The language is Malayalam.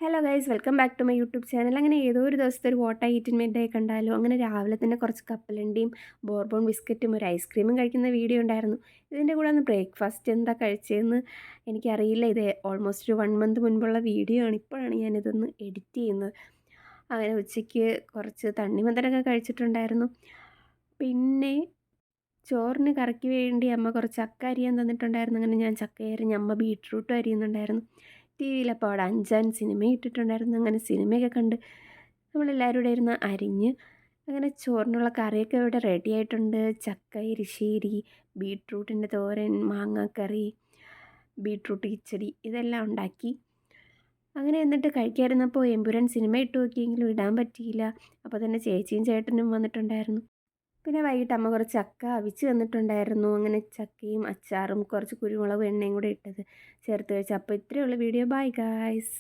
Hello guys welcome back to my YouTube channel. അങ്ങനെ ഏതോ ഒരു ദിവസത്തെ ഒരു വോട്ട ഈറ്റിൻ മിഡ് കണ്ടാലോ അങ്ങനെ രാവിലെ തന്നെ കുറച്ച് കപ്പലണ്ടിയും ബോർബോൺ ബിസ്ക്കറ്റും ഒരു ഐസ്ക്രീമും കഴിക്കുന്ന വീഡിയോ ഉണ്ടായിരുന്നു. ഇതിൻ്റെ കൂടെ ഒന്ന് ബ്രേക്ക്ഫാസ്റ്റ് എന്താ കഴിച്ചതെന്ന് എനിക്കറിയില്ല. ഇത് ഓൾമോസ്റ്റ് ഒരു 1 മന്ത് മുൻപുള്ള വീഡിയോ ആണ്. ഇപ്പോഴാണ് ഞാനിതൊന്ന് എഡിറ്റ് ചെയ്യുന്നത്. അങ്ങനെ ഉച്ചയ്ക്ക് കുറച്ച് തണ്ണിമത്തനൊക്കെ കഴിച്ചിട്ടുണ്ടായിരുന്നു. പിന്നെ ചോറിന് കറിക്ക് വേണ്ടി അമ്മ കുറച്ച് ചക്ക അരിയാൻ തന്നിട്ടുണ്ടായിരുന്നു. അങ്ങനെ ഞാൻ ചക്ക അരിഞ്ഞ് അമ്മ ബീട്രൂട്ടും അരിയുന്നുണ്ടായിരുന്നു. ടി വിയിലപ്പോൾ അവിടെ 5 സിനിമ ഇട്ടിട്ടുണ്ടായിരുന്നു. അങ്ങനെ സിനിമയൊക്കെ കണ്ട് നമ്മളെല്ലാവരും കൂടെ ഇരുന്ന് അരിഞ്ഞ് അങ്ങനെ ചോറിനുള്ള കറിയൊക്കെ ഇവിടെ റെഡി ആയിട്ടുണ്ട്. ചക്ക എരിശ്ശേരി, ബീട്രൂട്ടിൻ്റെ തോരൻ, മാങ്ങാക്കറി, ബീട്രൂട്ട് കിച്ചടി ഇതെല്ലാം ഉണ്ടാക്കി. അങ്ങനെ എന്നിട്ട് കഴിക്കാതിരുന്നപ്പോൾ എമ്പുരാൻ സിനിമ ഇട്ട് നോക്കിയെങ്കിലും ഇടാൻ പറ്റിയില്ല. അപ്പോൾ തന്നെ ചേച്ചിയും ചേട്ടനും വന്നിട്ടുണ്ടായിരുന്നു. പിന്നെ വൈകിട്ട് അമ്മ കുറച്ച് ചക്ക അവിച്ച് തന്നിട്ടുണ്ടായിരുന്നു. അങ്ങനെ ചക്കയും അച്ചാറും കുറച്ച് കുരുമുളകും എണ്ണയും കൂടെ ഇട്ടത് ചേർത്ത് കഴിച്ചു. അപ്പോൾ ഇത്രയേ ഉള്ളൂ വീഡിയോ. Bye guys.